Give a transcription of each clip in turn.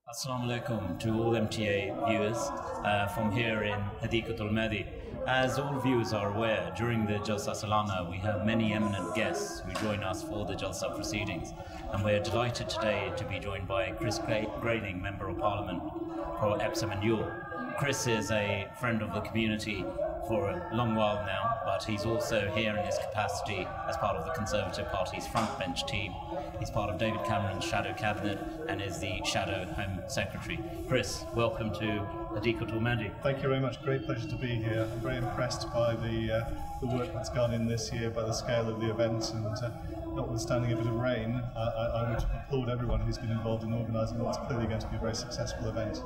Assalamu alaikum to all MTA viewers from here in Hadikatul Madi. As all viewers are aware, during the Jalsa Salana we have many eminent guests who join us for the Jalsa proceedings, and we're delighted today to be joined by Chris Grayling, Member of Parliament for Epsom and Ewell. Chris is a friend of the community for a long while now, but he's also here in his capacity as part of the Conservative Party's frontbench team. He's part of David Cameron's shadow cabinet and is the shadow Home Secretary. Chris, welcome to Hadikatul Madi. Thank you very much. Great pleasure to be here. I'm very impressed by the work that's gone in this year, by the scale of the event, and notwithstanding a bit of rain, I would applaud everyone who's been involved in organising what's clearly going to be a very successful event.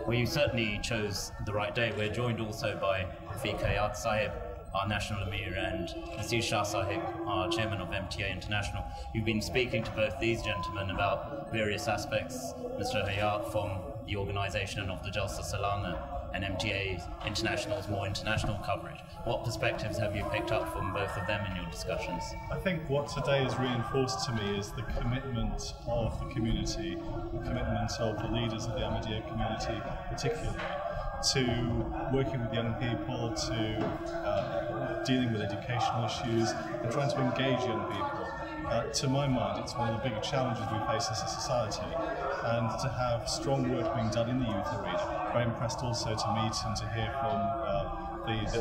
Well, you certainly chose the right day. We're joined also by Rafiq Hayat Sahib, our National Amir, and Nasir Shah Sahib, our Chairman of MTA International. You've been speaking to both these gentlemen about various aspects, Mr. Hayat from the organisation of the Jalsa Salana and MTA International's more international coverage. What perspectives have you picked up from both of them in your discussions? I think what today has reinforced to me is the commitment of the community, the commitment of the leaders of the Ahmadiyya community particularly, to working with young people, to dealing with educational issues and trying to engage young people. To my mind, it's one of the bigger challenges we face as a society, and to have strong work being done in the youth arena. Very impressed also to meet and to hear from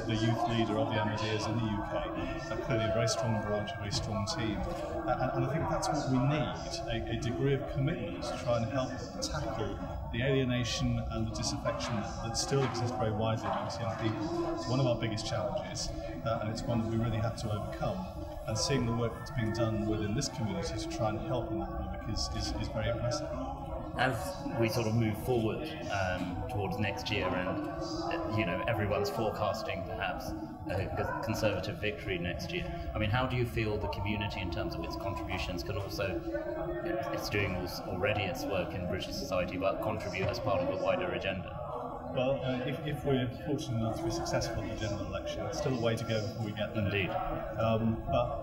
the youth leader of the Ahmadiyyas in the UK. Clearly a very strong branch, a very strong team. And I think that's what we need, a degree of commitment to try and help tackle the alienation and the disaffection that still exists very widely amongst young people. It's one of our biggest challenges, and it's one that we really have to overcome. And seeing the work that's being done within this community to try and help in that work is very impressive. As we sort of move forward towards next year, and everyone's forecasting perhaps a Conservative victory next year, I mean, how do you feel the community, in terms of its contributions, can also, it's doing already its work in British society, but contribute as part of a wider agenda? Well, if we're fortunate enough to be successful in the general election, it's still a way to go before we get there. Indeed. But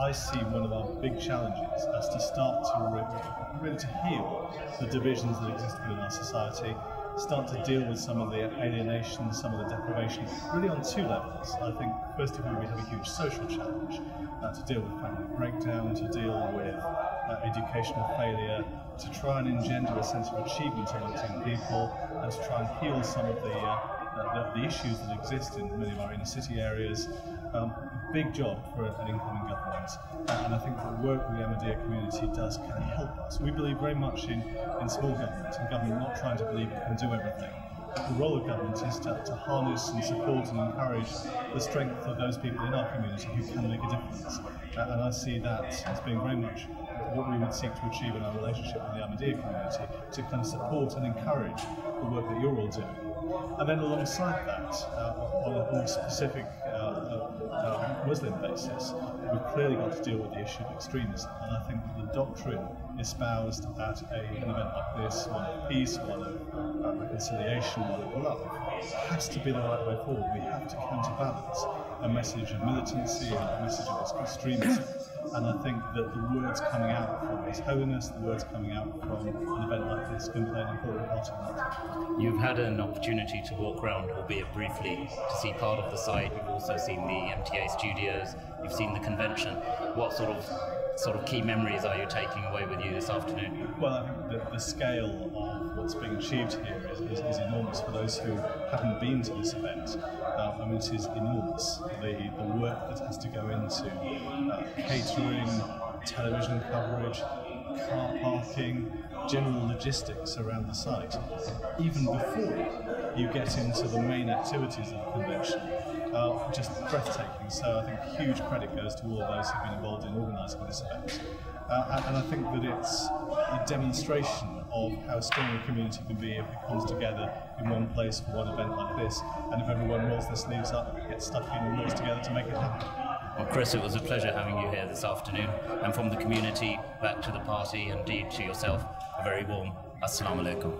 I see one of our big challenges as to start to really to heal the divisions that exist within our society, start to deal with some of the alienation, some of the deprivation, really on two levels. I think, first of all, we have a huge social challenge to deal with family breakdown, to deal with educational failure, to try and engender a sense of achievement amongst young people, and to try and heal some of the issues that exist in many of our inner city areas. Big job for an incoming government, and I think the work the Ahmadiyya community does can help us. We believe very much in small government, and government not trying to believe it can do everything. The role of government is to harness and support and encourage the strength of those people in our community who can make a difference. And I see that as being very much what we would seek to achieve in our relationship with the Ahmadiyya community, to kind of support and encourage the work that you're all doing. And then alongside that, on a more specific Muslim basis, we've clearly got to deal with the issue of extremism. And I think that the doctrine espoused at an event like this, one of peace, one of reconciliation, one of love, has to be the right way forward. We have to counterbalance a message of militancy and a message of extremism. And I think that the words coming out from His Holiness, the words coming out from an event like this can play an important part in that. You've had an opportunity to walk around, albeit briefly, to see part of the site. You've also seen the MTA studios, you've seen the convention. What sort of key memories are you taking away with you this afternoon? Well, I think that the scale of what's being achieved here is enormous for those who haven't been to this event. I mean, it is enormous, the work that has to go into catering, television coverage, car parking, general logistics around the site, even before you get into the main activities of the convention. Just breathtaking. So I think huge credit goes to all of those who've been involved in organising this event. And I think that it's a demonstration of how strong a community can be if it comes together in one place for one event like this, and if everyone rolls their sleeves up, gets stuck in and works together to make it happen. Well, Chris, it was a pleasure having you here this afternoon, and from the community back to the party, and indeed to yourself, a very warm Assalamu alaikum.